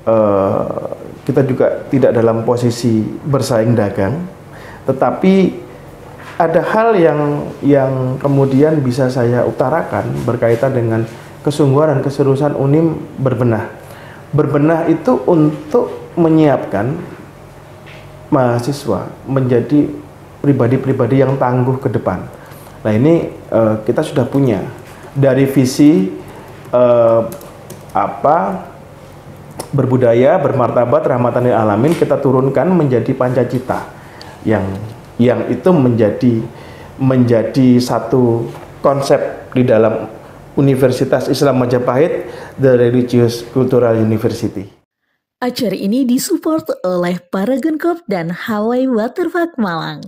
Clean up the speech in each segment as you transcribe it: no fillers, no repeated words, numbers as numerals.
eh, kita juga tidak dalam posisi bersaing dagang, tetapi ada hal yang kemudian bisa saya utarakan berkaitan dengan kesungguhan dan keseriusan UNIM berbenah. Berbenah itu untuk menyiapkan mahasiswa menjadi pribadi-pribadi yang tangguh ke depan. Nah ini kita sudah punya dari visi berbudaya, bermartabat, rahmatan lil alamin, kita turunkan menjadi Pancacita yang itu menjadi satu konsep di dalam Universitas Islam Majapahit, The Religious Cultural University. Acara ini disupport oleh Paragon Corp dan Hawaii Waterpark Malang.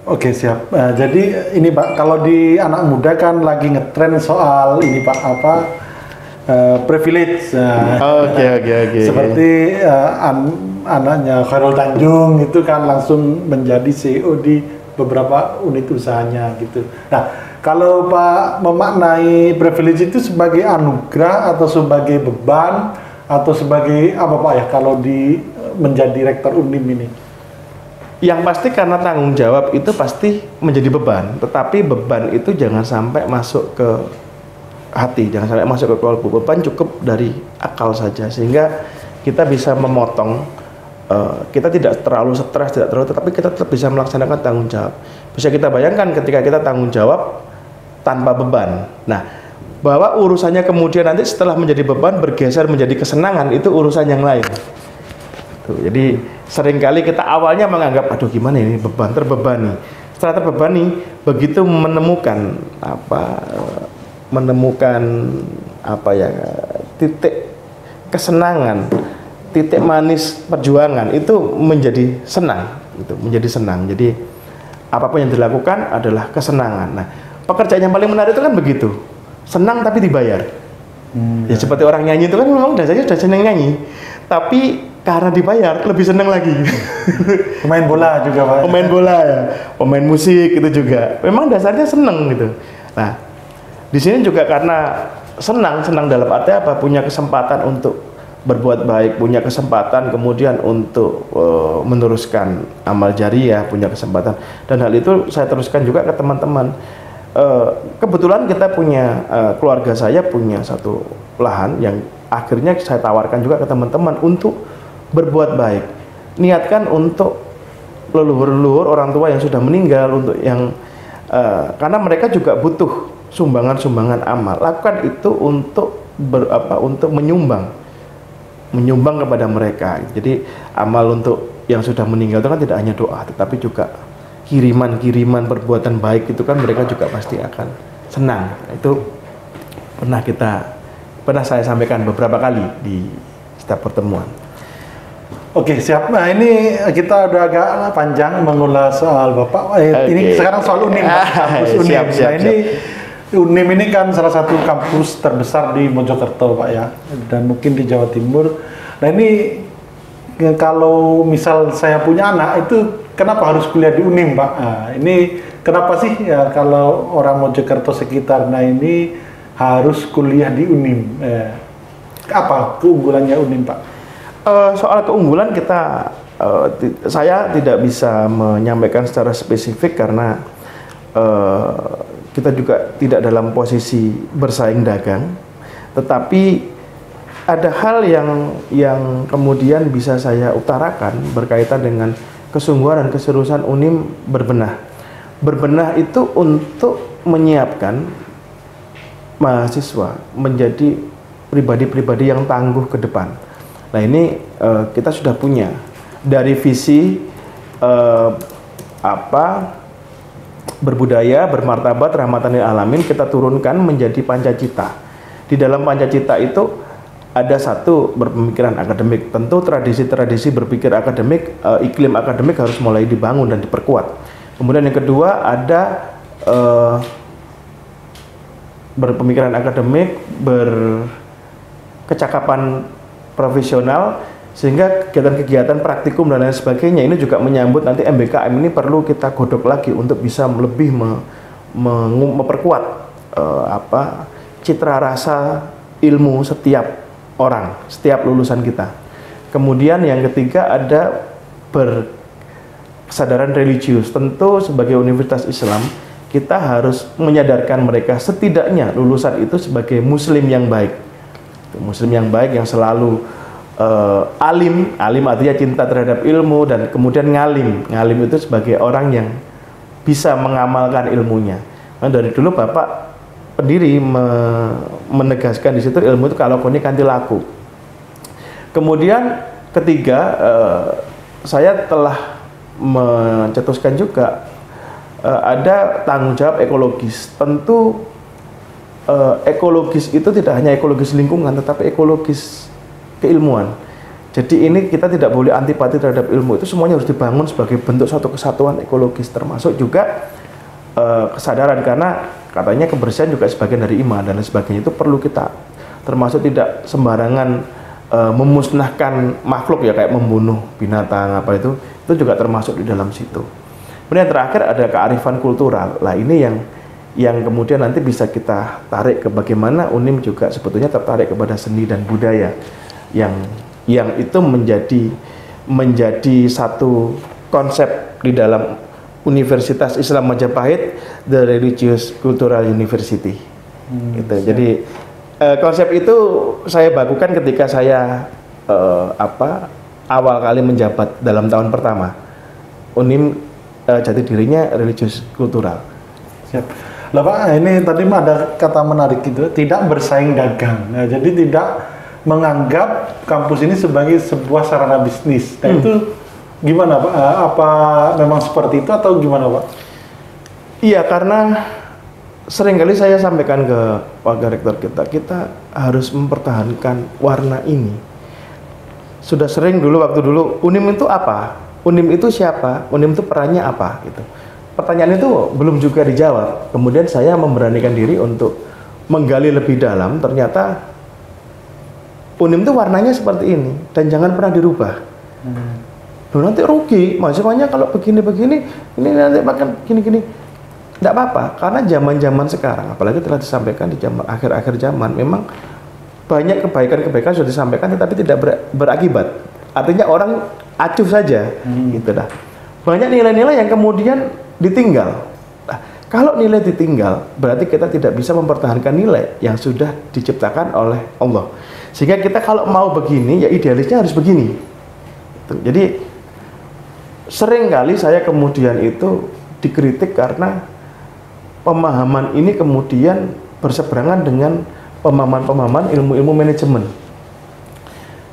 Oke, siap. Jadi ini Pak, kalau di anak muda kan lagi ngetren soal ini Pak, privilege. Oke. Seperti anaknya Khairul Tanjung itu kan langsung menjadi CEO di beberapa unit usahanya gitu. Nah, kalau Pak memaknai privilege itu sebagai anugerah atau sebagai beban atau sebagai apa Pak ya kalau menjadi rektor UNIM ini? Yang pasti karena tanggung jawab itu pasti menjadi beban, tetapi beban itu jangan sampai masuk ke hati, jangan sampai masuk ke kolbu. Beban cukup dari akal saja, sehingga kita bisa memotong, kita tidak terlalu stres, tetapi kita tetap bisa melaksanakan tanggung jawab. Bisa kita bayangkan ketika kita tanggung jawab tanpa beban. Nah, bahwa urusannya kemudian nanti setelah menjadi beban bergeser menjadi kesenangan, itu urusan yang lain. Jadi seringkali kita awalnya menganggap aduh gimana ini beban, terbebani. Setelah terbebani, begitu menemukan titik kesenangan, titik manis perjuangan, itu menjadi senang, Jadi apapun yang dilakukan adalah kesenangan. Nah, pekerjaan yang paling menarik itu kan begitu, senang tapi dibayar. Ya seperti orang nyanyi itu kan memang dasarnya sudah senang nyanyi, tapi karena dibayar lebih senang lagi. Pemain bola juga Pak. Pemain bola ya, pemain musik itu juga. Memang dasarnya senang gitu. Nah, di sini juga karena senang dalam arti apa? Punya kesempatan untuk berbuat baik, punya kesempatan kemudian untuk meneruskan amal jariah, punya kesempatan. Dan hal itu saya teruskan juga ke teman-teman. Kebetulan kita punya keluarga saya punya satu lahan yang akhirnya saya tawarkan juga ke teman-teman untuk berbuat baik, niatkan untuk leluhur-leluhur orang tua yang sudah meninggal, untuk yang karena mereka juga butuh sumbangan amal. Lakukan itu untuk menyumbang kepada mereka. Jadi amal untuk yang sudah meninggal itu kan tidak hanya doa, tetapi juga kiriman perbuatan baik, itu kan mereka juga pasti akan senang. Itu pernah saya sampaikan beberapa kali di setiap pertemuan. Oke, siap. Nah, ini kita udah agak panjang mengulas soal Bapak. Ini sekarang soal UNIM, kampus UNIM. Siap. Ini UNIM ini kan salah satu kampus terbesar di Mojokerto, Pak ya, dan mungkin di Jawa Timur. Nah, ini kalau misal saya punya anak, itu kenapa harus kuliah di UNIM, Pak? Nah, ini kenapa sih ya kalau orang Mojokerto sekitar, nah ini harus kuliah di UNIM? Apa keunggulannya UNIM, Pak? Soal keunggulan saya tidak bisa menyampaikan secara spesifik karena kita juga tidak dalam posisi bersaing dagang, tetapi ada hal yang kemudian bisa saya utarakan berkaitan dengan kesungguhan dan keseriusan UNIM berbenah. Berbenah itu untuk menyiapkan mahasiswa menjadi pribadi-pribadi yang tangguh ke depan. Nah ini kita sudah punya dari visi berbudaya, bermartabat, rahmatan lil alamin, kita turunkan menjadi Pancacita. Di dalam Pancacita itu ada satu berpemikiran akademik. Tentu tradisi-tradisi berpikir akademik, iklim akademik harus mulai dibangun dan diperkuat. Kemudian yang kedua ada berpemikiran akademik, berkecakapan profesional, Sehingga kegiatan-kegiatan praktikum dan lain sebagainya ini juga menyambut nanti MBKM ini perlu kita godok lagi untuk bisa lebih memperkuat citra rasa ilmu setiap orang, setiap lulusan kita. Kemudian yang ketiga ada kesadaran religius. Tentu sebagai universitas Islam kita harus menyadarkan mereka setidaknya lulusan itu sebagai muslim yang baik. Muslim yang baik yang selalu alim artinya cinta terhadap ilmu, dan kemudian ngalim itu sebagai orang yang bisa mengamalkan ilmunya. Nah, dari dulu Bapak pendiri menegaskan di situ ilmu itu kalau koni kanti laku. Kemudian ketiga, saya telah mencetuskan juga ada tanggung jawab ekologis. Tentu ekologis itu tidak hanya ekologis lingkungan, tetapi ekologis keilmuan. Jadi ini kita tidak boleh antipati terhadap ilmu, itu semuanya harus dibangun sebagai bentuk suatu kesatuan ekologis, termasuk juga kesadaran, karena katanya kebersihan juga sebagian dari iman dan lain sebagainya. Itu perlu kita, termasuk tidak sembarangan memusnahkan makhluk ya, kayak membunuh binatang apa itu juga termasuk di dalam situ. Kemudian yang terakhir ada kearifan kultural. Lah ini yang kemudian nanti bisa kita tarik ke bagaimana UNIM juga sebetulnya tertarik kepada seni dan budaya yang itu menjadi satu konsep di dalam Universitas Islam Majapahit, The Religious Cultural University. Gitu. Jadi konsep itu saya bakukan ketika saya awal kali menjabat dalam tahun pertama. UNIM jati dirinya religius kultural. Siap. Lah Pak, ini tadi ada kata menarik itu, tidak bersaing dagang. Nah, jadi tidak menganggap kampus ini sebagai sebuah sarana bisnis. Nah, itu gimana Pak? Apa memang seperti itu atau gimana Pak? Iya, karena seringkali saya sampaikan ke wakil rektor kita harus mempertahankan warna ini. Sudah sering waktu dulu, UNIM itu apa? UNIM itu siapa? UNIM itu perannya apa? Gitu. Pertanyaan itu belum juga dijawab. Kemudian saya memberanikan diri untuk menggali lebih dalam. Ternyata UNIM itu warnanya seperti ini dan jangan pernah dirubah. Loh, nanti rugi mahasiswanya kalau begini-begini, ini nanti makan gini-gini. Tidak apa-apa, karena zaman-zaman sekarang, apalagi telah disampaikan di zaman akhir-akhir zaman, memang banyak kebaikan-kebaikan sudah disampaikan tetapi tidak berakibat. Artinya orang acuh saja, gitu dah. Banyak nilai-nilai yang kemudian ditinggal. Nah, kalau nilai ditinggal, berarti kita tidak bisa mempertahankan nilai yang sudah diciptakan oleh Allah. Sehingga kita kalau mau begini, ya idealisnya harus begini. Jadi sering kali saya kemudian itu dikritik karena pemahaman ini kemudian berseberangan dengan pemahaman ilmu-ilmu manajemen.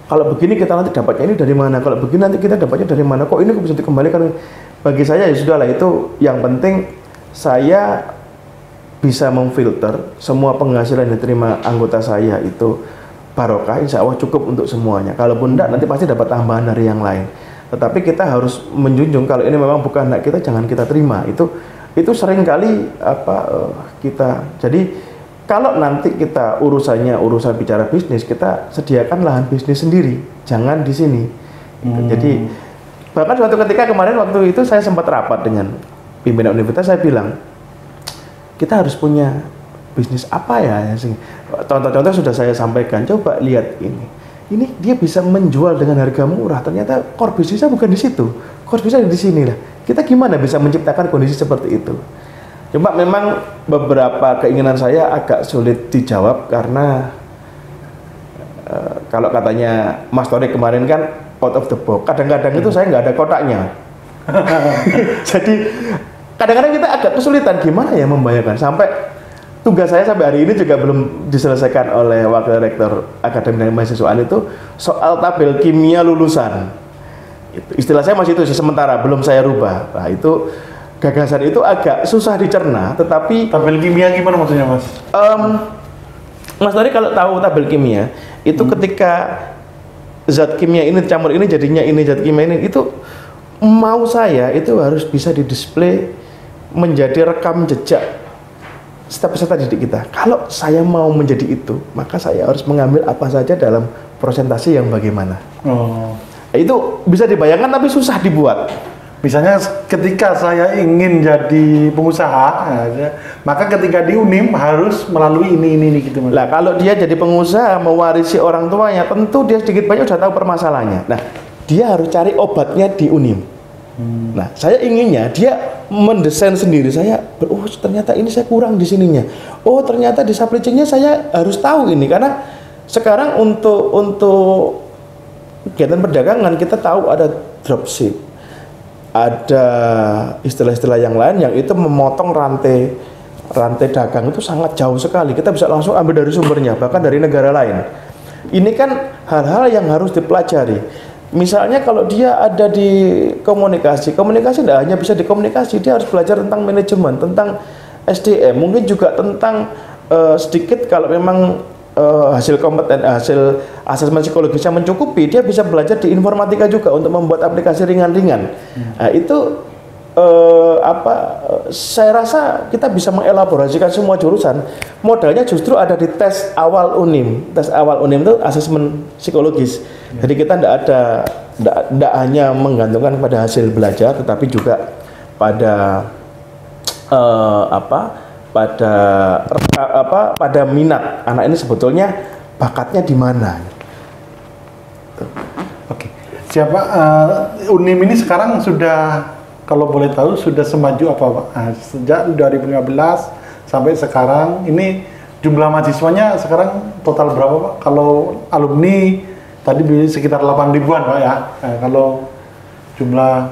Kalau begini kita nanti dapatnya ini dari mana? Kalau begini nanti kita dapatnya dari mana? Kok ini bisa dikembalikan? Bagi saya ya sudahlah, itu yang penting saya bisa memfilter semua penghasilan yang diterima anggota saya itu barokah, insya Allah cukup untuk semuanya. Kalaupun enggak, nanti pasti dapat tambahan dari yang lain. Tetapi kita harus menjunjung kalau ini memang bukan hak kita, jangan kita terima. Itu sering kali kita. Jadi kalau nanti kita urusan bicara bisnis, kita sediakan lahan bisnis sendiri, jangan di sini. Jadi bahkan suatu ketika kemarin waktu itu saya sempat rapat dengan pimpinan universitas, saya bilang kita harus punya bisnis apa ya? Contoh-contoh sudah saya sampaikan. Coba lihat ini dia bisa menjual dengan harga murah. Ternyata core bisnisnya bukan di situ, core bisnisnya di sini lah. Kita gimana bisa menciptakan kondisi seperti itu? Cuma memang beberapa keinginan saya agak sulit dijawab karena kalau katanya Mas Torik kemarin kan out of the box. Kadang-kadang itu saya nggak ada kotaknya. Jadi kadang-kadang kita agak kesulitan gimana ya membayarkan. Sampai tugas saya sampai hari ini juga belum diselesaikan oleh Wakil Rektor Akademi dan Mahasiswaan itu soal tabel kimia lulusan. Istilah saya masih itu sementara, belum saya rubah. Nah itu gagasan itu agak susah dicerna, tetapi tabel kimia gimana maksudnya Mas? Mas Tari kalau tahu tabel kimia itu ketika zat kimia ini campur ini jadinya ini zat kimia ini, itu mau saya itu harus bisa didisplay menjadi rekam jejak setiap peserta didik kita. Kalau saya mau menjadi itu, maka saya harus mengambil apa saja dalam prosentase yang bagaimana. Oh. Itu bisa dibayangkan tapi susah dibuat. Misalnya ketika saya ingin jadi pengusaha, maka ketika di UNIM harus melalui ini gitu. Nah, kalau dia jadi pengusaha mewarisi orang tuanya, tentu dia sedikit banyak sudah tahu permasalahannya. Nah, dia harus cari obatnya di UNIM. Nah, saya inginnya dia mendesain sendiri. Oh ternyata ini saya kurang di sininya. Oh ternyata di supply chain-nya saya harus tahu ini, karena sekarang untuk kegiatan perdagangan kita tahu ada dropship, ada istilah-istilah yang lain yang itu memotong rantai dagang itu sangat jauh sekali. Kita bisa langsung ambil dari sumbernya, bahkan dari negara lain. Ini kan hal-hal yang harus dipelajari. Misalnya kalau dia ada di komunikasi tidak hanya bisa di komunikasi, dia harus belajar tentang manajemen, tentang SDM, mungkin juga tentang sedikit kalau memang hasil asesmen psikologisnya mencukupi, dia bisa belajar di informatika juga untuk membuat aplikasi ringan-ringan. Nah, itu saya rasa kita bisa mengelaborasikan semua jurusan. Modalnya justru ada di tes awal UNIM. Tes awal UNIM itu asesmen psikologis. Jadi kita tidak hanya menggantungkan pada hasil belajar, tetapi juga pada pada minat anak ini sebetulnya bakatnya di mana. Oke. Siapa UNIM ini sekarang sudah, kalau boleh tahu, sudah semaju apa Pak? Sejak 2015 sampai sekarang ini jumlah mahasiswanya sekarang total berapa Pak? Kalau alumni tadi sekitar 8 ribuan Pak ya. Kalau jumlah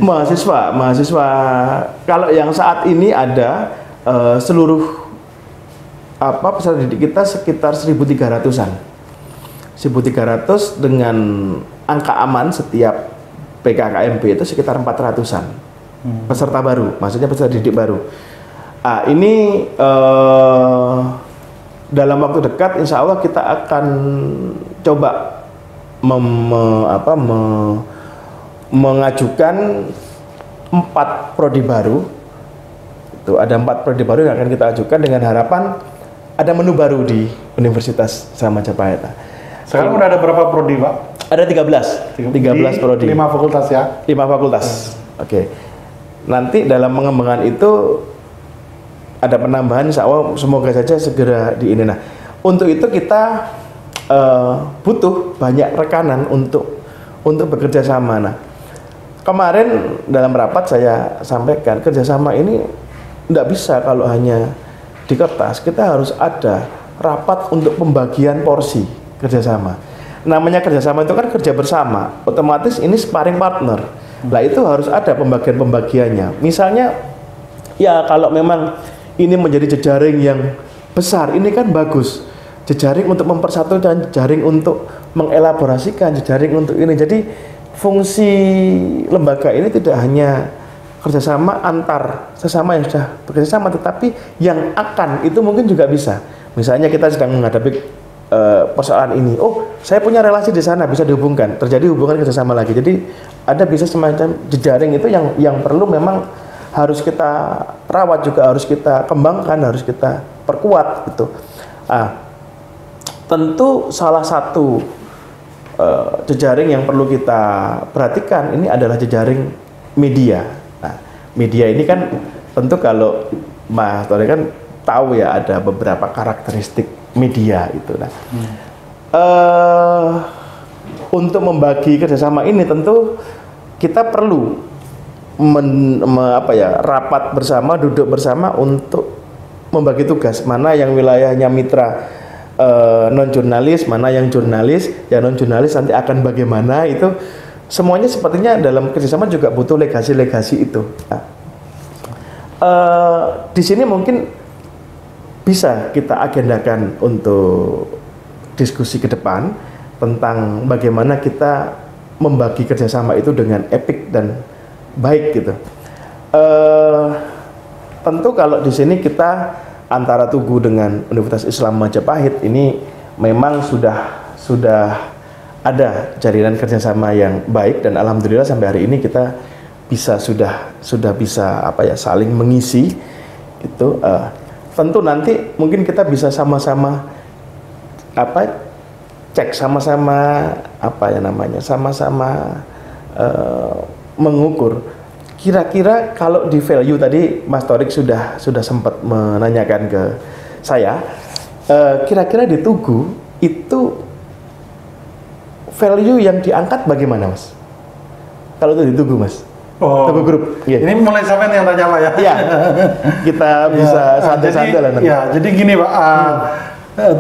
mahasiswa kalau yang saat ini ada seluruh peserta didik kita sekitar 1.300-an. 1.300 dengan angka aman setiap PKKMB itu sekitar 400-an. Peserta baru, maksudnya peserta didik baru. Ini dalam waktu dekat insya Allah kita akan coba mengajukan 4 prodi baru. Itu ada 4 prodi baru yang akan kita ajukan dengan harapan ada menu baru di Universitas Islam Majapahit. Sekarang udah ada berapa prodi Pak? Ada 13 prodi. 5 fakultas ya? 5 fakultas. Oke. Nanti dalam pengembangan itu ada penambahan, insya Allah semoga saja segera di ini. Nah, untuk itu kita butuh banyak rekanan untuk bekerja sama. Nah, kemarin dalam rapat saya sampaikan kerjasama ini tidak bisa kalau hanya di kertas. Kita harus ada rapat untuk pembagian porsi kerjasama. Namanya kerjasama itu kan kerja bersama, otomatis ini sparring partner. Nah itu harus ada pembagian-pembagiannya. Misalnya ya kalau memang ini menjadi jejaring yang besar, ini kan bagus. Jejaring untuk mempersatukan, jejaring untuk mengelaborasikan, jejaring untuk ini. Jadi fungsi lembaga ini tidak hanya kerjasama antar sesama yang sudah bekerjasama, tetapi yang akan itu mungkin juga bisa. Misalnya kita sedang menghadapi persoalan ini, oh saya punya relasi di sana, bisa dihubungkan, terjadi hubungan kerjasama lagi. Jadi ada bisa semacam jejaring itu yang perlu memang harus kita rawat, juga harus kita kembangkan, harus kita perkuat gitu. Tentu salah satu jejaring yang perlu kita perhatikan ini adalah jejaring media. Nah, media ini kan tentu kalau Mas Tore kan tahu ya ada beberapa karakteristik media itu. Nah, untuk membagi kerjasama ini tentu kita perlu rapat bersama, duduk bersama untuk membagi tugas, mana yang wilayahnya mitra non jurnalis, mana yang jurnalis, ya non jurnalis nanti akan bagaimana, itu semuanya sepertinya dalam kerjasama juga butuh legasi-legasi itu. Nah, di sini mungkin bisa kita agendakan untuk diskusi ke depan tentang bagaimana kita membagi kerjasama itu dengan epik dan baik gitu. Tentu kalau di sini kita antara Tugu dengan Universitas Islam Majapahit ini memang sudah ada jaringan kerjasama yang baik, dan alhamdulillah sampai hari ini kita sudah bisa saling mengisi itu. Tentu nanti mungkin kita bisa sama-sama cek sama-sama apa ya namanya, sama-sama mengukur. Kira-kira kalau di value tadi Mas Torik sudah sempat menanyakan ke saya, kira-kira di Tugu itu value yang diangkat bagaimana, Mas? Kalau itu di Tugu, Mas? Tugu Group. Yeah. Ini mulai sampai yang tanya Pak ya? Iya. Kita bisa santai-santai lah nanti. Ya, jadi gini Pak,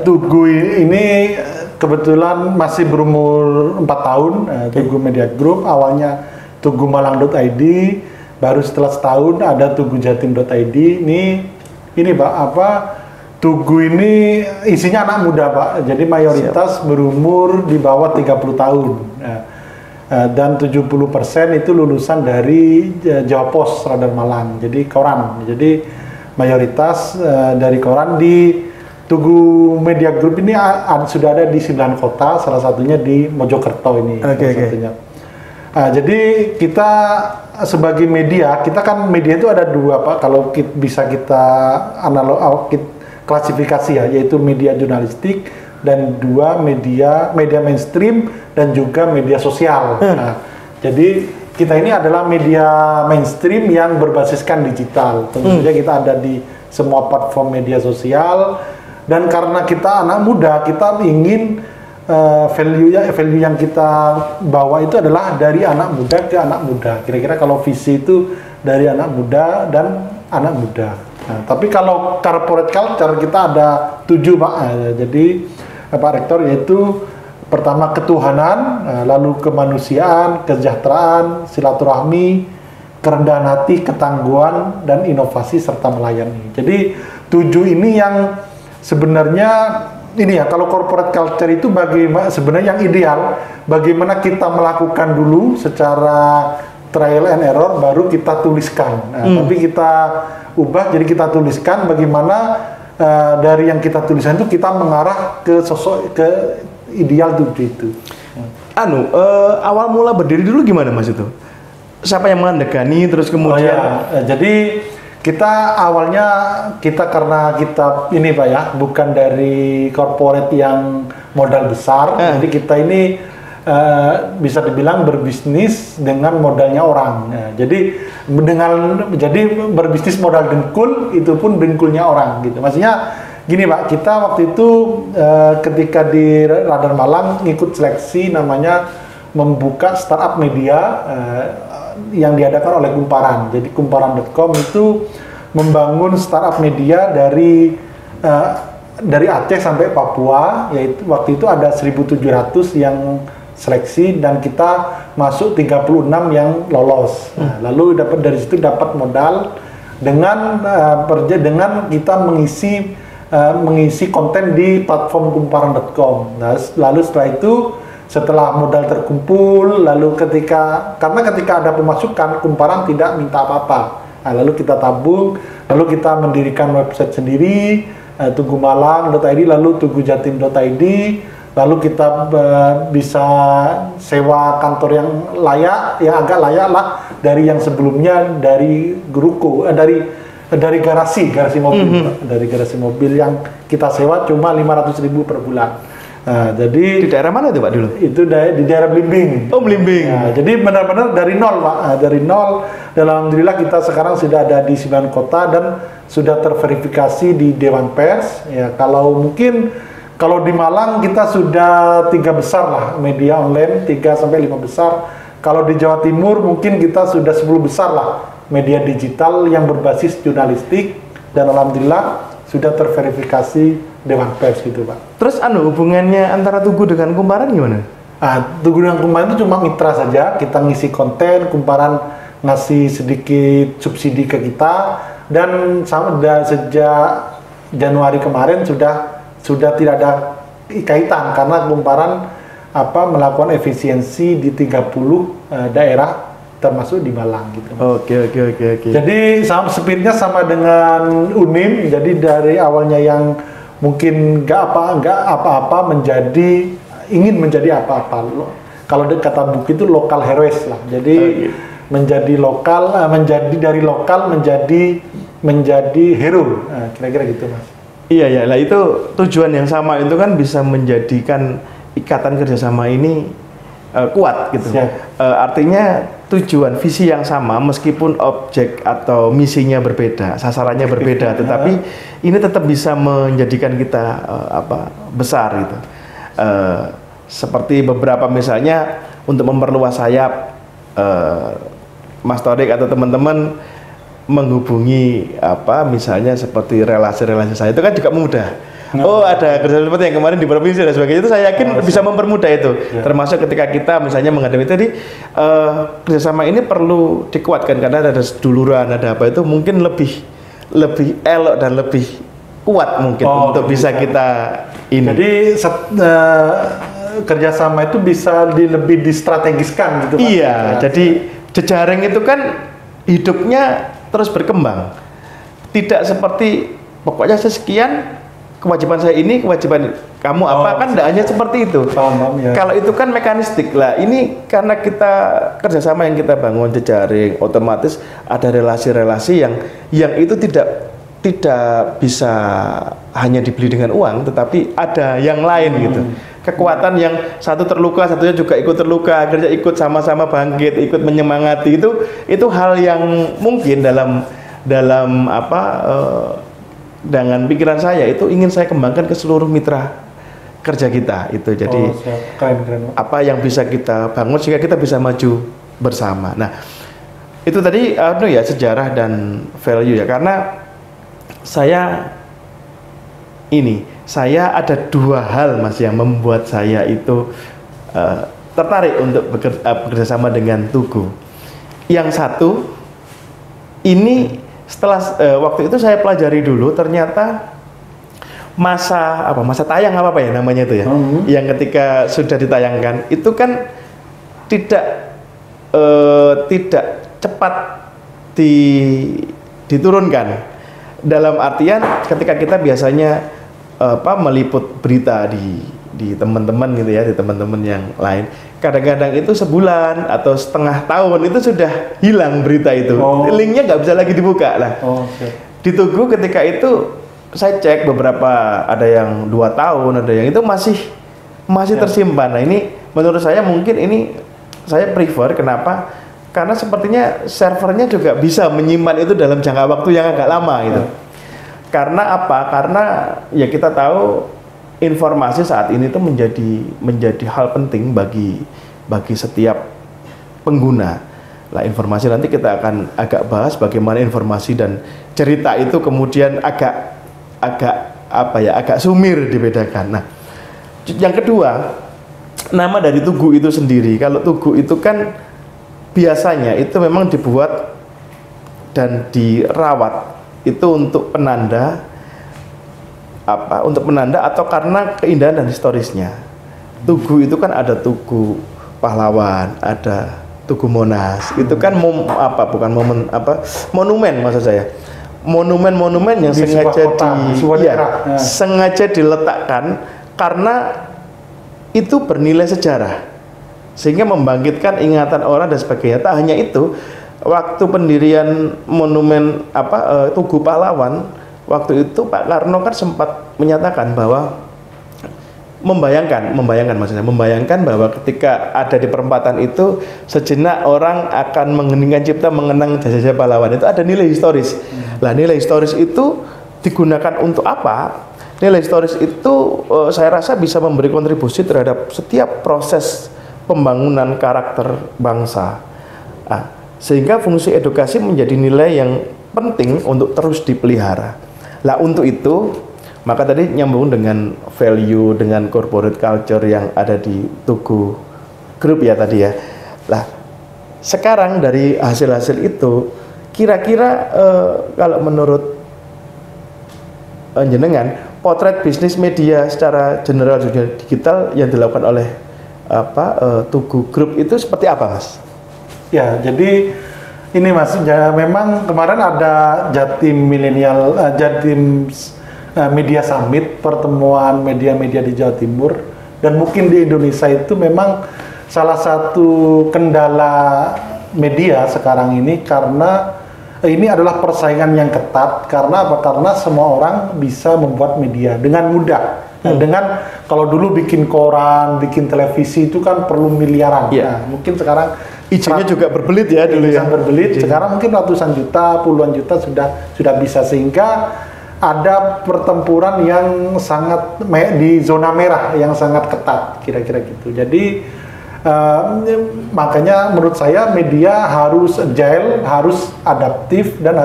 Tugu ini kebetulan masih berumur 4 tahun, Tugu Media Group. Awalnya Tugu Malang.id, baru setelah setahun ada Tugu Jatim.id. Ini Pak, Tugu ini isinya anak muda Pak, jadi mayoritas berumur di bawah 30 tahun. Dan 70% itu lulusan dari Jawa Pos Radar Malang, jadi koran. Jadi mayoritas dari koran di Tugu Media Group ini sudah ada di 9 kota, salah satunya di Mojokerto ini. Satunya. Jadi kita sebagai media, kita kan media itu ada 2 Pak, kalau bisa kita klasifikasi ya, yaitu media jurnalistik dan 2 media mainstream dan juga media sosial. Jadi kita ini adalah media mainstream yang berbasiskan digital. Tentu saja kita ada di semua platform media sosial, dan karena kita anak muda, kita ingin value yang kita bawa itu adalah dari anak muda ke anak muda. Kira-kira kalau visi itu dari anak muda dan anak muda. Nah, tapi kalau corporate culture kita ada 7 Pak. Jadi Pak Rektor, yaitu pertama ketuhanan, lalu kemanusiaan, kesejahteraan, silaturahmi, kerendahan hati, ketangguhan, dan inovasi serta melayani. Jadi 7 ini yang sebenarnya ini ya, kalau corporate culture itu bagaimana sebenarnya yang ideal, bagaimana kita melakukan dulu secara trial and error, baru kita tuliskan. Tapi kita ubah, jadi kita tuliskan bagaimana dari yang kita tuliskan itu kita mengarah ke sosok, ke ideal itu. Awal mula berdiri dulu gimana Mas itu? Siapa yang mengandegani, terus kemudian? Jadi kita awalnya karena kita ini Pak ya, bukan dari corporate yang modal besar, jadi kita ini bisa dibilang berbisnis dengan modalnya orang. Jadi berbisnis modal dengkul, itu pun dengkulnya orang gitu. Maksudnya gini Pak, kita waktu itu ketika di Radar Malang ngikut seleksi namanya membuka startup media yang diadakan oleh Kumparan. Jadi Kumparan.com itu membangun startup media dari Aceh sampai Papua, yaitu waktu itu ada 1.700 yang seleksi dan kita masuk 36 yang lolos. Lalu dari situ dapat modal dengan kita mengisi konten di platform Kumparan.com. Nah, lalu setelah itu, setelah modal terkumpul, lalu ketika ada pemasukan, Kumparan tidak minta apa-apa. Nah, lalu kita tabung, lalu kita mendirikan website sendiri, tugumalang.id, lalu tugujatim.id, lalu kita bisa sewa kantor yang agak layak lah, dari yang sebelumnya dari Gruko, dari garasi mobil, dari garasi mobil yang kita sewa cuma 500.000 per bulan. Nah, jadi di daerah mana itu Pak dulu? Itu di daerah Blimbing. Oh, Blimbing. Nah, jadi benar-benar dari nol Pak. Dari nol, dan alhamdulillah kita sekarang sudah ada di 9 kota dan sudah terverifikasi di Dewan Pers. Ya, kalau di Malang kita sudah 3 besar lah media online, 3 sampai 5 besar. Kalau di Jawa Timur mungkin kita sudah 10 besar lah media digital yang berbasis jurnalistik, dan alhamdulillah sudah terverifikasi Dewan Pers gitu Pak. Terus hubungannya antara Tugu dengan Kumparan gimana? Tugu dengan Kumparan itu cuma mitra saja, kita ngisi konten, Kumparan ngasih sedikit subsidi ke kita, dan sejak Januari kemarin sudah tidak ada kaitan karena Kumparan melakukan efisiensi di 30 daerah termasuk di Malang gitu. Oke. Jadi spiritnya sama dengan Unim. Jadi dari awalnya yang mungkin nggak apa-apa ingin menjadi apa-apa. Kalau kata buku itu lokal heroes lah. Jadi menjadi lokal, dari lokal menjadi hero. Kira-kira gitu Mas. Iya, lah itu tujuan yang sama itu kan bisa menjadikan ikatan kerjasama ini kuat gitu. Artinya tujuan visi yang sama meskipun objek atau misinya berbeda, sasarannya berbeda, tetapi ini tetap bisa menjadikan kita besar gitu. Seperti beberapa misalnya untuk memperluas sayap, Mas Torik atau teman-teman menghubungi misalnya seperti relasi-relasi saya itu kan juga mudah. Oh, ada kerjasama seperti yang kemarin di provinsi dan sebagainya, itu saya yakin bisa mempermudah itu. Termasuk ketika kita misalnya menghadapi tadi kerjasama ini perlu dikuatkan karena ada seduluran, ada apa itu mungkin lebih elok dan lebih kuat mungkin untuk bisa kita ini. Jadi kerjasama itu bisa lebih distrategiskan gitu Pak? Iya, jadi jejaring itu kan hidupnya terus berkembang. Tidak seperti pokoknya sekian kewajiban saya ini, kewajiban kamu apa, kan tidak hanya seperti itu. Ya. Kalau itu kan mekanistik lah. Ini karena kita kerjasama yang kita bangun jejaring, otomatis ada relasi-relasi yang itu tidak bisa hanya dibeli dengan uang, tetapi ada yang lain gitu. Kekuatan yang satu terluka, satunya juga ikut terluka, akhirnya ikut sama-sama bangkit, ikut menyemangati, itu hal yang mungkin dalam dengan pikiran saya itu ingin saya kembangkan ke seluruh mitra kerja kita itu. Jadi keren. apa yang bisa kita bangun sehingga kita bisa maju bersama. Nah, itu tadi sejarah dan value ya, karena saya ada dua hal Mas yang membuat saya itu tertarik untuk bekerja sama dengan Tugu. Yang satu, ini setelah waktu itu saya pelajari dulu, ternyata masa tayang namanya itu ya, yang ketika sudah ditayangkan itu kan tidak cepat diturunkan, dalam artian ketika kita biasanya meliput berita di teman-teman gitu ya, di teman-teman yang lain, kadang-kadang itu sebulan atau setengah tahun itu sudah hilang berita itu. Linknya nggak bisa lagi dibuka lah. Di Tugu ketika itu saya cek beberapa, ada yang 2 tahun, ada yang itu masih tersimpan. Nah, ini menurut saya mungkin ini saya prefer. Kenapa? Karena sepertinya servernya juga bisa menyimpan itu dalam jangka waktu yang agak lama gitu. Karena apa? Karena ya kita tahu informasi saat ini tuh menjadi hal penting bagi setiap pengguna. Lah, informasi nanti kita akan agak bahas bagaimana informasi dan cerita itu kemudian agak sumir dibedakan. Nah, yang kedua, nama dari Tugu itu sendiri. Kalau Tugu itu kan biasanya itu memang dibuat dan dirawat itu untuk penanda atau karena keindahan dan historisnya. Tugu itu kan ada Tugu Pahlawan, ada Tugu Monas. Itu kan monumen maksud saya. Monumen yang sengaja diletakkan karena itu bernilai sejarah, sehingga membangkitkan ingatan orang dan sebagainya. Tak hanya itu, waktu pendirian monumen Tugu Pahlawan, waktu itu Pak Karno kan sempat menyatakan bahwa membayangkan bahwa ketika ada di perempatan itu sejenak orang akan mengheningkan cipta mengenang jasa-jasa pahlawan. Itu ada nilai historis. Lah, nilai historis itu digunakan untuk apa? Nilai historis itu saya rasa bisa memberi kontribusi terhadap setiap proses pembangunan karakter bangsa. Sehingga fungsi edukasi menjadi nilai yang penting untuk terus dipelihara. Lah, untuk itu maka tadi nyambung dengan value, dengan corporate culture yang ada di Tugu Group ya tadi ya. Lah, sekarang dari hasil-hasil itu kira-kira kalau menurut jenengan, potret bisnis media secara general dunia digital yang dilakukan oleh Tugu Group itu seperti apa, Mas? Ya, jadi ini Mas, ya, memang kemarin ada Jatim Media Summit, pertemuan media-media di Jawa Timur, dan mungkin di Indonesia itu memang salah satu kendala media sekarang ini, karena ini adalah persaingan yang ketat. Karena apa? Karena semua orang bisa membuat media dengan mudah. Nah, dengan kalau dulu bikin koran, bikin televisi itu kan perlu miliaran. Nah, mungkin sekarang izinnya juga berbelit ya dulu ya. Berbelit. Sekarang mungkin ratusan juta, puluhan juta sudah bisa, sehingga ada pertempuran yang sangat di zona merah yang sangat ketat, kira-kira gitu. Jadi makanya menurut saya media harus agile, harus adaptif, dan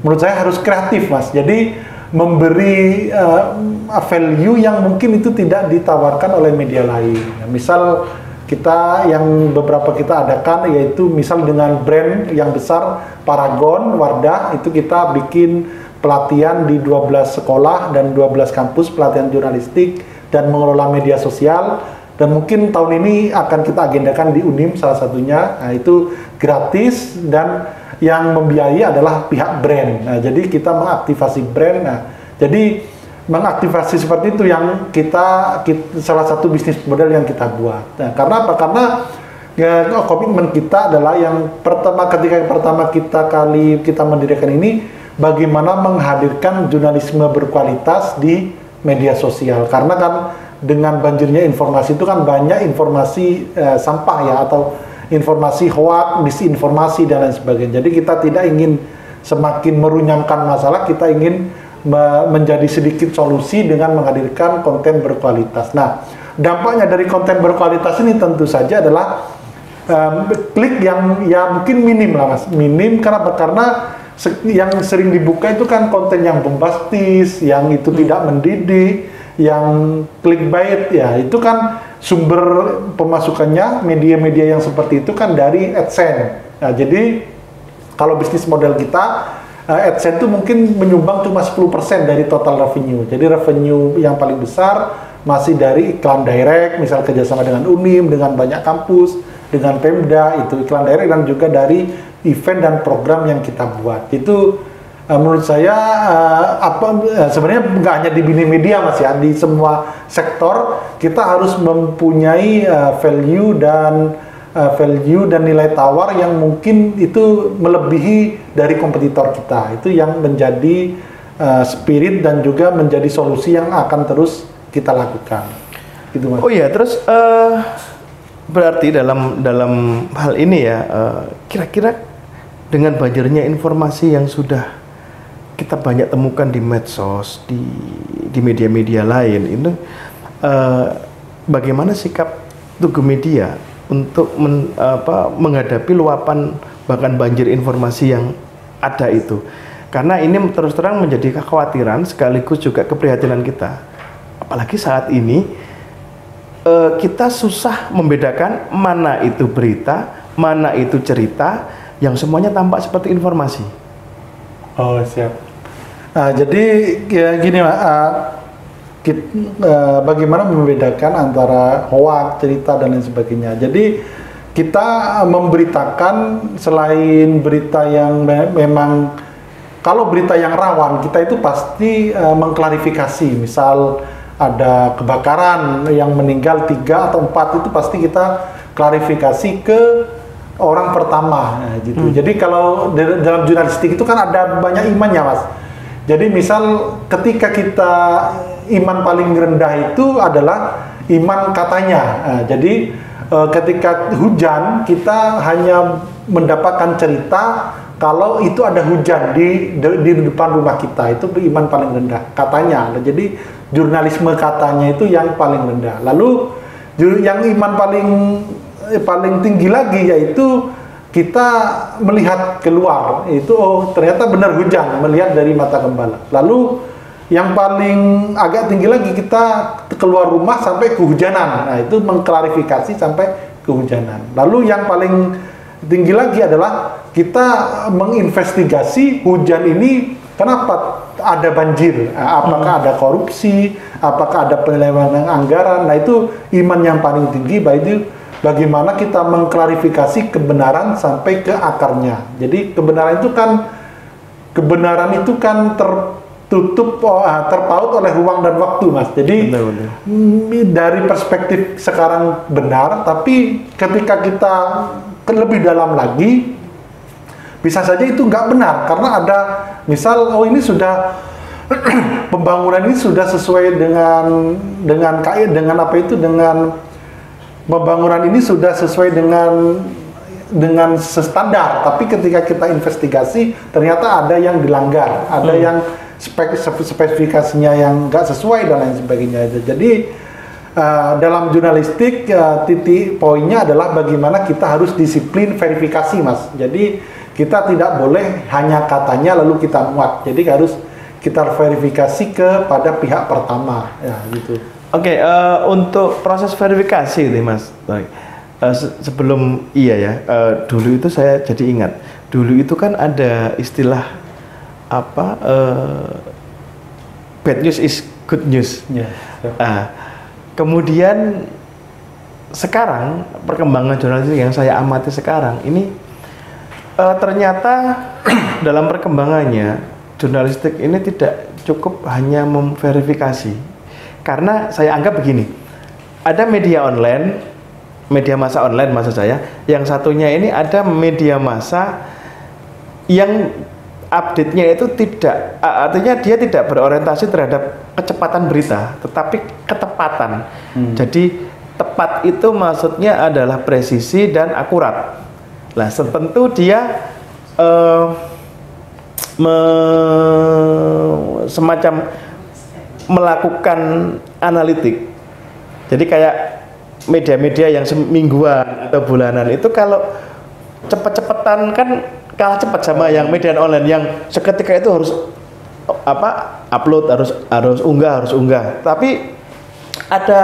menurut saya harus kreatif, Mas. Jadi memberi value yang mungkin itu tidak ditawarkan oleh media lain. Nah, misal beberapa kita adakan, yaitu misal dengan brand yang besar Paragon, Wardah, itu kita bikin pelatihan di 12 sekolah dan 12 kampus, pelatihan jurnalistik dan mengelola media sosial, dan mungkin tahun ini akan kita agendakan di UNIM salah satunya. Nah, itu gratis dan yang membiayai adalah pihak brand. Nah, jadi kita mengaktifasi brand. Nah, jadi mengaktifasi seperti itu yang kita salah satu bisnis model yang kita buat. Nah, karena apa? Karena komitmen kita adalah ketika pertama kita mendirikan ini, bagaimana menghadirkan jurnalisme berkualitas di media sosial. Karena kan dengan banjirnya informasi itu kan banyak informasi sampah ya, atau informasi hoak, disinformasi dan lain sebagainya. Jadi kita tidak ingin semakin merunyamkan masalah, kita ingin menjadi sedikit solusi dengan menghadirkan konten berkualitas. Nah, dampaknya dari konten berkualitas ini tentu saja adalah klik yang ya mungkin minim lah, Mas. Minim karena yang sering dibuka itu kan konten yang bombastis, yang itu tidak mendidik, yang clickbait ya, itu kan sumber pemasukannya media-media yang seperti itu kan dari AdSense. Nah, jadi kalau bisnis model kita, AdSense itu mungkin menyumbang cuma 10% dari total revenue. Jadi revenue yang paling besar masih dari iklan direct, misal kerjasama dengan UNIM, dengan banyak kampus, dengan Pemda, itu iklan direct, dan juga dari event dan program yang kita buat. Itu menurut saya sebenarnya nggak hanya di bidang media, Mas, ya, di semua sektor kita harus mempunyai value dan nilai tawar yang mungkin itu melebihi dari kompetitor kita. Itu yang menjadi spirit dan juga menjadi solusi yang akan terus kita lakukan. Gitu, Mas. Oh iya, terus berarti dalam hal ini ya, kira-kira dengan banjirnya informasi yang sudah kita banyak temukan di medsos, di media-media lain, itu bagaimana sikap Tugu Media untuk menghadapi luapan bahkan banjir informasi yang ada itu? Karena ini terus terang menjadi kekhawatiran sekaligus juga keprihatinan kita. Apalagi saat ini kita susah membedakan mana itu berita, mana itu cerita, yang semuanya tampak seperti informasi. Oh, siap. Nah, jadi ya gini, bagaimana membedakan antara hoax, cerita, dan lain sebagainya. Jadi kita memberitakan selain berita yang memang, kalau berita yang rawan, kita itu pasti mengklarifikasi. Misal ada kebakaran yang meninggal 3 atau 4, itu pasti kita klarifikasi ke orang pertama, nah, gitu. Jadi kalau dalam jurnalistik itu kan ada banyak imannya, Mas. Jadi misal ketika kita iman paling rendah itu adalah iman katanya. Nah, jadi ketika hujan kita hanya mendapatkan cerita kalau itu ada hujan di depan rumah kita, itu iman paling rendah katanya. Nah, jadi jurnalisme katanya itu yang paling rendah. Lalu yang iman paling tinggi lagi yaitu kita melihat keluar, itu ternyata benar hujan, melihat dari mata gembala. Lalu yang paling agak tinggi lagi, kita keluar rumah sampai kehujanan. Nah, itu mengklarifikasi sampai kehujanan. Lalu yang paling tinggi lagi adalah kita menginvestigasi hujan ini kenapa ada banjir, apakah ada korupsi, apakah ada penyelewengan anggaran. Nah, itu iman yang paling tinggi, bagaimana kita mengklarifikasi kebenaran sampai ke akarnya. Jadi kebenaran itu kan terpaut oleh ruang dan waktu, Mas. Jadi benar. Dari perspektif sekarang benar, tapi ketika kita lebih dalam lagi, bisa saja itu nggak benar, karena ada misal ini sudah pembangunan ini sudah sesuai dengan KI, dengan apa itu, dengan pembangunan ini sudah sesuai dengan standar, tapi ketika kita investigasi ternyata ada yang dilanggar, ada yang spesifikasinya yang nggak sesuai dan lain sebagainya. Jadi dalam jurnalistik titik poinnya adalah bagaimana kita harus disiplin verifikasi, Mas. Jadi kita tidak boleh hanya katanya lalu kita muat. Jadi harus kita verifikasi kepada pihak pertama, ya gitu. Oke, untuk proses verifikasi ini, Mas. Sebelum dulu itu saya jadi ingat. Dulu itu kan ada istilah apa? Bad news is good news. Yeah. Kemudian sekarang perkembangan jurnalistik yang saya amati sekarang ini ternyata dalam perkembangannya jurnalistik ini tidak cukup hanya memverifikasi, karena saya anggap begini, ada media online, media massa online maksud saya, yang satunya ini ada media massa yang update-nya itu tidak, artinya dia tidak berorientasi terhadap kecepatan berita, tetapi ketepatan. Jadi tepat itu maksudnya adalah presisi dan akurat. Nah, tentu dia semacam melakukan analitik. Jadi kayak media-media yang semingguan atau bulanan itu kalau cepet-cepetan kan kalah cepat sama yang media online yang seketika itu harus upload, harus unggah. Tapi ada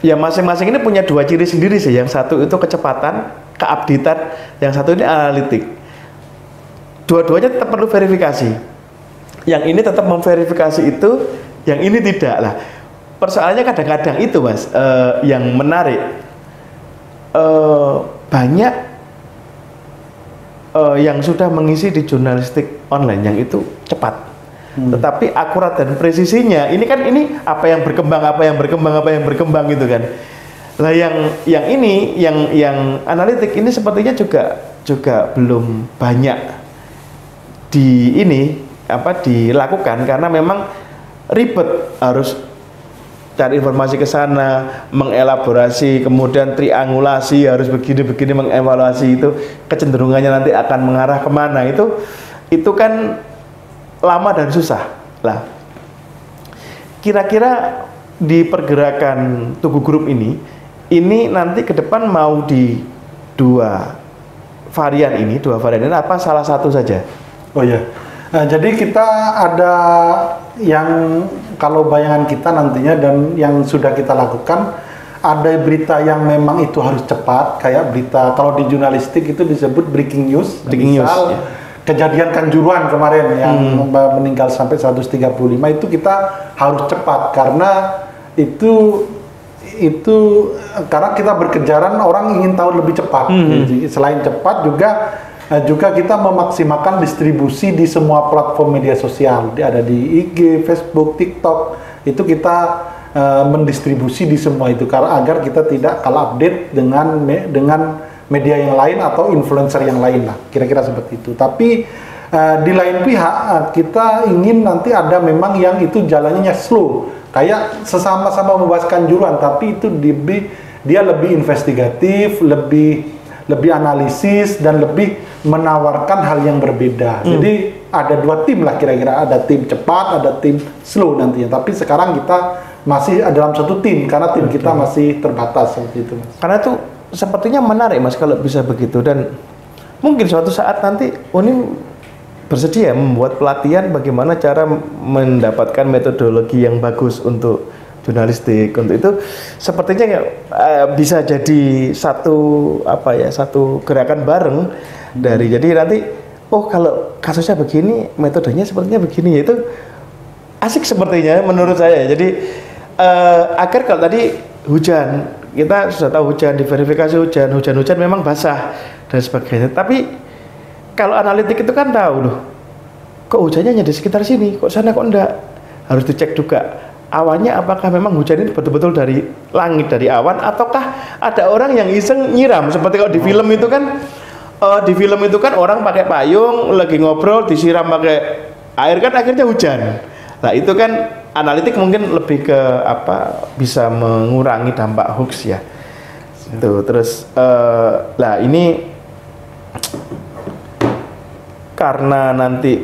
ya masing-masing ini punya dua ciri sendiri sih. Yang satu itu kecepatan, keupdatean, yang satu ini analitik. Dua-duanya tetap perlu verifikasi. Yang ini tetap memverifikasi itu, yang ini tidak lah. Persoalannya kadang-kadang itu, Mas, yang menarik. Banyak yang sudah mengisi di jurnalistik online yang itu cepat, tetapi akurat dan presisinya ini apa yang berkembang gitu kan. Lah yang ini yang analitik ini sepertinya juga belum banyak dilakukan karena memang ribet, harus cari informasi ke sana, mengelaborasi, kemudian triangulasi, harus begini mengevaluasi, itu kecenderungannya nanti akan mengarah kemana, itu kan lama dan susah lah. Kira-kira di pergerakan Tugu Group ini nanti ke depan mau di dua varian ini apa salah satu saja? Oh ya, nah, jadi kita ada yang kalau bayangan kita nantinya dan yang sudah kita lakukan, ada berita yang memang itu harus cepat, kayak berita kalau di jurnalistik itu disebut breaking news. Misal ya. Kejadian Kanjuruhan kemarin yang meninggal sampai 135 itu kita harus cepat karena itu karena kita berkejaran, orang ingin tahu lebih cepat. Jadi, selain cepat juga kita memaksimalkan distribusi di semua platform media sosial. Ada di IG, Facebook, TikTok. Itu kita mendistribusi di semua itu agar kita tidak kalah update dengan media yang lain atau influencer yang lain lah. Kira-kira seperti itu. Tapi di lain pihak kita ingin nanti ada memang yang itu jalannya slow. Kayak sesama-sama membahas Kanjuruhan, tapi itu dia lebih investigatif, lebih analisis dan lebih menawarkan hal yang berbeda. Jadi ada dua tim lah kira-kira, ada tim cepat, ada tim slow nantinya. Tapi sekarang kita masih dalam satu tim karena tim kita masih terbatas seperti itu, Mas. Karena itu sepertinya menarik, Mas, kalau bisa begitu, dan mungkin suatu saat nanti Unim bersedia membuat pelatihan bagaimana cara mendapatkan metodologi yang bagus untuk jurnalistik. Untuk itu sepertinya bisa jadi satu gerakan bareng dari, jadi nanti kalau kasusnya begini, metodenya sepertinya begini, itu asik sepertinya menurut saya. Jadi agar kalau tadi hujan, kita sudah tahu hujan, diverifikasi hujan memang basah dan sebagainya, tapi kalau analitik itu kan tahu loh, kok hujannya hanya di sekitar sini, kok sana kok enggak, harus dicek juga awannya, apakah memang hujan ini betul-betul dari langit, dari awan, ataukah ada orang yang iseng nyiram, seperti kalau di film itu kan orang pakai payung lagi ngobrol disiram pakai air kan akhirnya hujan. Nah itu kan analitik mungkin lebih ke apa, bisa mengurangi dampak hoax ya. Itu terus lah ini karena nanti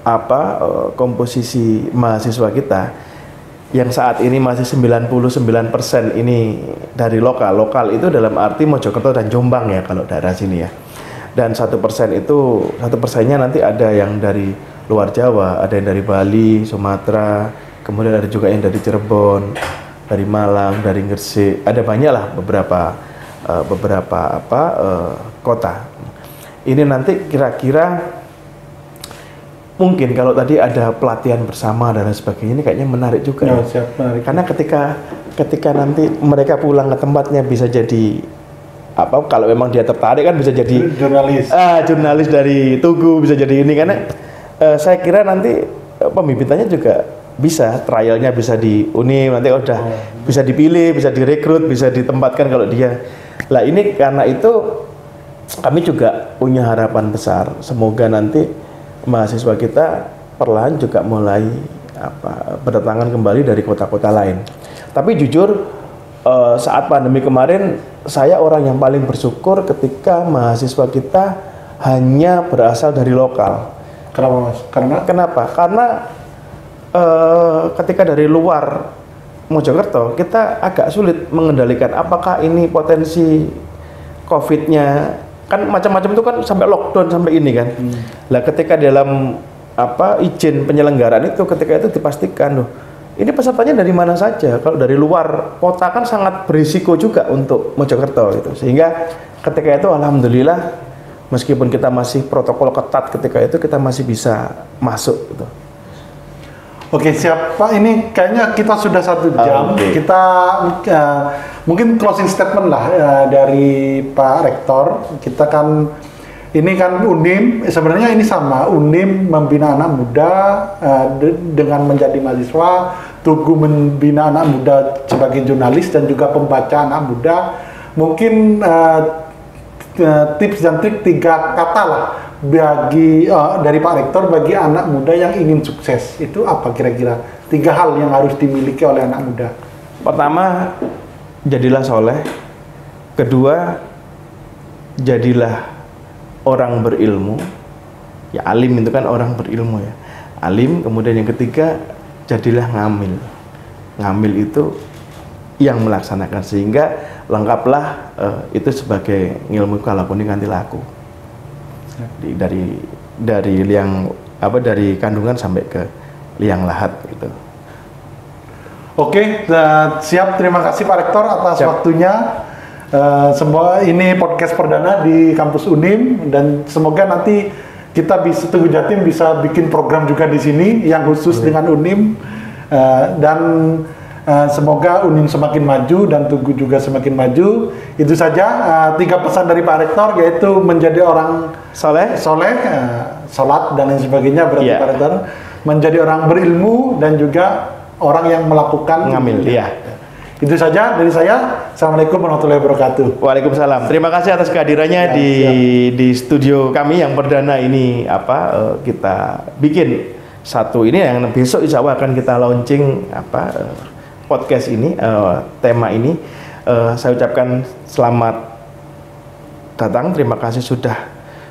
apa komposisi mahasiswa kita yang saat ini masih 99% ini dari lokal itu dalam arti Mojokerto dan Jombang ya kalau daerah sini ya. Dan 1% itu 1%-nya nanti ada yang dari luar Jawa, ada yang dari Bali, Sumatera, kemudian ada juga yang dari Cirebon, dari Malang, dari Gresik, ada banyak lah beberapa kota. Ini nanti kira-kira mungkin kalau tadi ada pelatihan bersama dan lain sebagainya, ini kayaknya menarik juga. Ya, siap, menarik. Karena ketika nanti mereka pulang ke tempatnya bisa jadi apa, kalau memang dia tertarik kan bisa jadi jurnalis dari Tugu, bisa jadi ini, karena saya kira nanti pembibitannya juga bisa, trialnya bisa di Unim, nanti udah bisa dipilih, bisa direkrut, bisa ditempatkan kalau dia. Lah ini karena itu kami juga punya harapan besar, semoga nanti mahasiswa kita perlahan juga mulai berdatangan kembali dari kota-kota lain. Tapi jujur saat pandemi kemarin saya orang yang paling bersyukur ketika mahasiswa kita hanya berasal dari lokal. Kenapa Mas? Kenapa? Karena ketika dari luar Mojokerto kita agak sulit mengendalikan apakah ini potensi COVID-nya, kan macam-macam itu kan sampai lockdown sampai ini kan. Lah ketika dalam izin penyelenggaraan itu ketika itu dipastikan loh, ini pesertanya dari mana saja. Kalau dari luar kota kan sangat berisiko juga untuk Mojokerto gitu. Sehingga ketika itu alhamdulillah meskipun kita masih protokol ketat ketika itu kita masih bisa masuk gitu. Oke, siap Pak. Ini kayaknya kita sudah 1 jam. Okay. Kita mungkin closing statement lah dari Pak Rektor. Kita kan ini kan Unim, sebenarnya ini sama. Unim membina anak muda dengan menjadi mahasiswa, Tugu membina anak muda sebagai jurnalis dan juga pembaca anak muda. Mungkin tips dan trik 3 kata lah bagi dari Pak Rektor bagi anak muda yang ingin sukses, itu apa kira-kira 3 hal yang harus dimiliki oleh anak muda? Pertama, jadilah soleh. Kedua, jadilah orang berilmu. Ya alim itu kan orang berilmu ya. Alim. Kemudian yang ketiga, jadilah ngamil. Ngamil itu yang melaksanakan, sehingga lengkaplah itu sebagai ilmu kalau kuning nanti laku. Dari liang dari kandungan sampai ke liang lahat gitu. Oke, siap. Terima kasih Pak Rektor atas waktunya. Semua ini podcast perdana di kampus Unim dan semoga nanti kita bisa Tugu Jatim bisa bikin program juga di sini yang khusus dengan Unim dan semoga Unim semakin maju dan Tugu juga semakin maju. Itu saja 3 pesan dari Pak Rektor, yaitu menjadi orang soleh, sholat dan lain sebagainya. Berarti Pak Rektor menjadi orang berilmu dan juga orang yang melakukan ngamil. Itu saja dari saya. Assalamualaikum warahmatullahi wabarakatuh. Waalaikumsalam. Terima kasih atas kehadirannya di studio kami yang perdana ini kita bikin satu ini yang besok insya Allah akan kita launching podcast ini, tema ini. Saya ucapkan selamat datang, terima kasih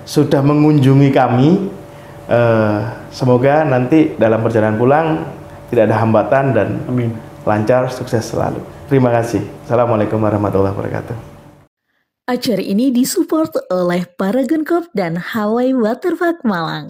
sudah mengunjungi kami. Semoga nanti dalam perjalanan pulang tidak ada hambatan dan lancar, sukses selalu. Terima kasih. Assalamualaikum warahmatullahi wabarakatuh. Acara ini disupport oleh Paragon Corp dan Hawaii Waterpark Malang.